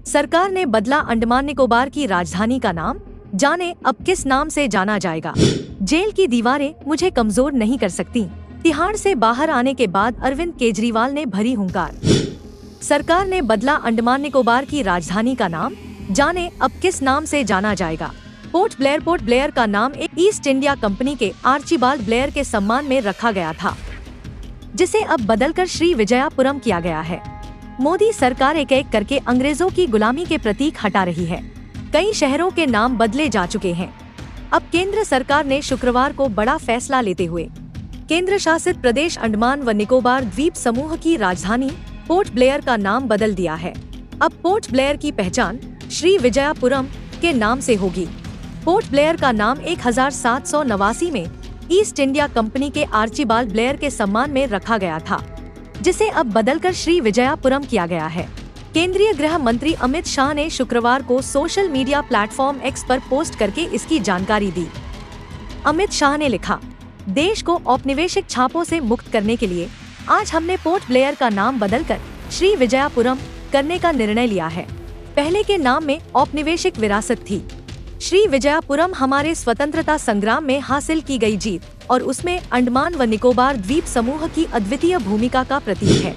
सरकार ने बदला अंडमान निकोबार की राजधानी का नाम, जाने अब किस नाम से जाना जाएगा। जेल की दीवारें मुझे कमजोर नहीं कर सकती। तिहाड़ से बाहर आने के बाद अरविंद केजरीवाल ने भरी हुंकार। सरकार ने बदला अंडमान निकोबार की राजधानी का नाम, जाने अब किस नाम से जाना जाएगा। पोर्ट ब्लेयर का नाम एक ईस्ट इंडिया कंपनी के आर्चिबाल्ड ब्लेयर के सम्मान में रखा गया था, जिसे अब बदलकर श्री विजयापुरम किया गया है। मोदी सरकार एक एक करके अंग्रेजों की गुलामी के प्रतीक हटा रही है। कई शहरों के नाम बदले जा चुके हैं। अब केंद्र सरकार ने शुक्रवार को बड़ा फैसला लेते हुए केंद्र शासित प्रदेश अंडमान व निकोबार द्वीप समूह की राजधानी पोर्ट ब्लेयर का नाम बदल दिया है। अब पोर्ट ब्लेयर की पहचान श्री विजयापुरम के नाम से होगी। पोर्ट ब्लेयर का नाम 1789 में ईस्ट इंडिया कंपनी के आर्चिबाल्ड ब्लेयर के सम्मान में रखा गया था, जिसे अब बदलकर श्री विजयापुरम किया गया है। केंद्रीय गृह मंत्री अमित शाह ने शुक्रवार को सोशल मीडिया प्लेटफॉर्म एक्स पर पोस्ट करके इसकी जानकारी दी। अमित शाह ने लिखा, देश को औपनिवेशिक छापों से मुक्त करने के लिए आज हमने पोर्ट ब्लेयर का नाम बदलकर श्री विजयापुरम करने का निर्णय लिया है। पहले के नाम में औपनिवेशिक विरासत थी। श्री विजयापुरम हमारे स्वतंत्रता संग्राम में हासिल की गई जीत और उसमें अंडमान व निकोबार द्वीप समूह की अद्वितीय भूमिका का प्रतीक है।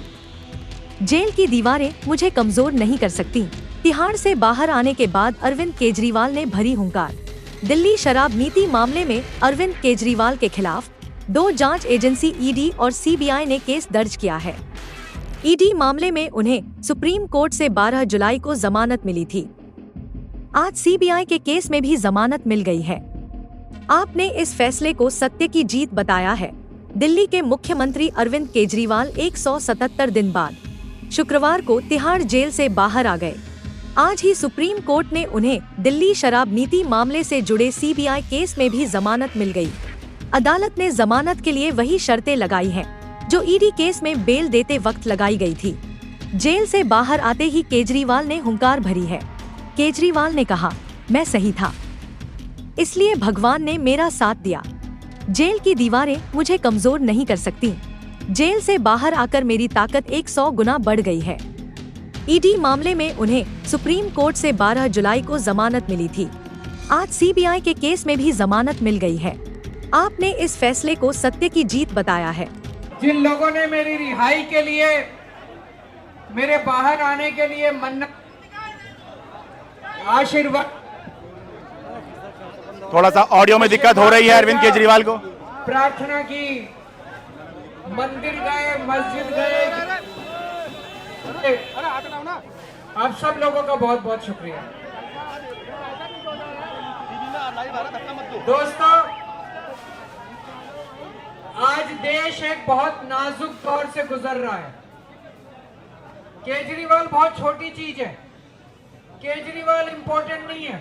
जेल की दीवारें मुझे कमजोर नहीं कर सकती। तिहाड़ से बाहर आने के बाद अरविंद केजरीवाल ने भरी हुंकार। दिल्ली शराब नीति मामले में अरविंद केजरीवाल के खिलाफ 2 जांच एजेंसी ईडी और सीबीआई ने केस दर्ज किया है। ईडी मामले में उन्हें सुप्रीम कोर्ट से 12 जुलाई को जमानत मिली थी। आज सीबीआई के केस में भी जमानत मिल गई है। आपने इस फैसले को सत्य की जीत बताया है। दिल्ली के मुख्यमंत्री अरविंद केजरीवाल 177 दिन बाद शुक्रवार को तिहाड़ जेल से बाहर आ गए। आज ही सुप्रीम कोर्ट ने उन्हें दिल्ली शराब नीति मामले से जुड़े सीबीआई केस में भी जमानत मिल गई। अदालत ने जमानत के लिए वही शर्तें लगाई हैं, जो ईडी केस में बेल देते वक्त लगाई गई थी। जेल से बाहर आते ही केजरीवाल ने हुंकार भरी है। केजरीवाल ने कहा, मैं सही था, इसलिए भगवान ने मेरा साथ दिया। जेल की दीवारें मुझे कमजोर नहीं कर सकती। जेल से बाहर आकर मेरी ताकत 100 गुना बढ़ गई है। ईडी मामले में उन्हें सुप्रीम कोर्ट से 12 जुलाई को जमानत मिली थी। आज सीबीआई के केस में भी जमानत मिल गई है। आपने इस फैसले को सत्य की जीत बताया है। जिन लोगों ने मेरी रिहाई के लिए, मेरे बाहर आने के लिए मन्नत, आशीर्वाद, थोड़ा सा ऑडियो में दिक्कत हो रही है अरविंद केजरीवाल को, प्रार्थना की, मंदिर गए, मस्जिद गए, आप सब लोगों का बहुत बहुत शुक्रिया। दोस्तों, आज देश एक बहुत नाजुक दौर से गुजर रहा है। केजरीवाल बहुत छोटी चीज है। केजरीवाल इंपॉर्टेंट नहीं है,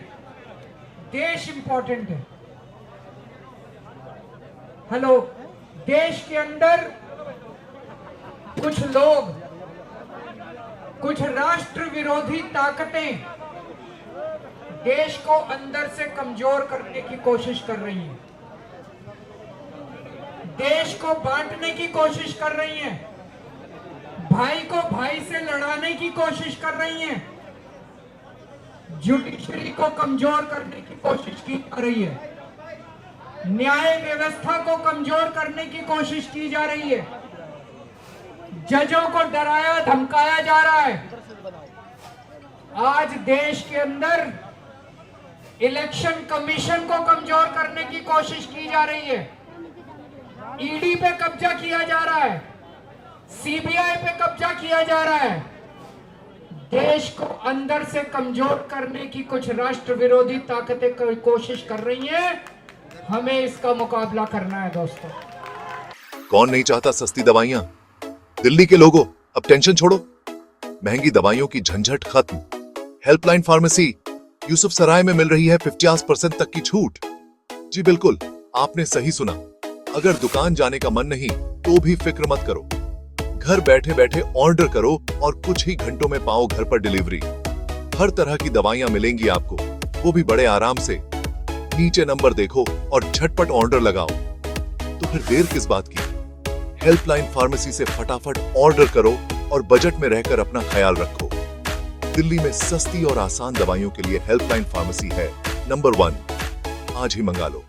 देश इंपॉर्टेंट है। हेलो, देश के अंदर कुछ लोग, कुछ राष्ट्र विरोधी ताकतें देश को अंदर से कमजोर करने की कोशिश कर रही हैं, देश को बांटने की कोशिश कर रही हैं, भाई को भाई से लड़ाने की कोशिश कर रही हैं, जुडिशरी को कमजोर करने की कोशिश की जा रही है, न्याय व्यवस्था को कमजोर करने की कोशिश की जा रही है, जजों को डराया धमकाया जा रहा है। आज देश के अंदर इलेक्शन कमीशन को कमजोर करने की कोशिश की जा रही है। ईडी पे कब्जा किया जा रहा है, सीबीआई पे कब्जा किया जा रहा है। देश को अंदर से कमजोर करने की कुछ राष्ट्र विरोधी ताकतें कोशिश कर रही हैं। हमें इसका मुकाबला करना है दोस्तों। कौन नहीं चाहता सस्ती दवाइयां? दिल्ली के लोगों, अब टेंशन छोड़ो, महंगी दवाइयों की झंझट खत्म। हेल्पलाइन फार्मेसी यूसुफ सराय में मिल रही है 50% तक की छूट। जी बिल्कुल, आपने सही सुना। अगर दुकान जाने का मन नहीं तो भी फिक्र मत करो, घर बैठे बैठे ऑर्डर करो और कुछ ही घंटों में पाओ घर पर डिलीवरी। हर तरह की दवाइयां मिलेंगी आपको, वो भी बड़े आराम से। नीचे नंबर देखो और झटपट ऑर्डर लगाओ। तो फिर देर किस बात की? हेल्पलाइन फार्मेसी से फटाफट ऑर्डर करो और बजट में रहकर अपना ख्याल रखो। दिल्ली में सस्ती और आसान दवाइयों के लिए हेल्पलाइन फार्मेसी है नंबर 1। आज ही मंगा लो।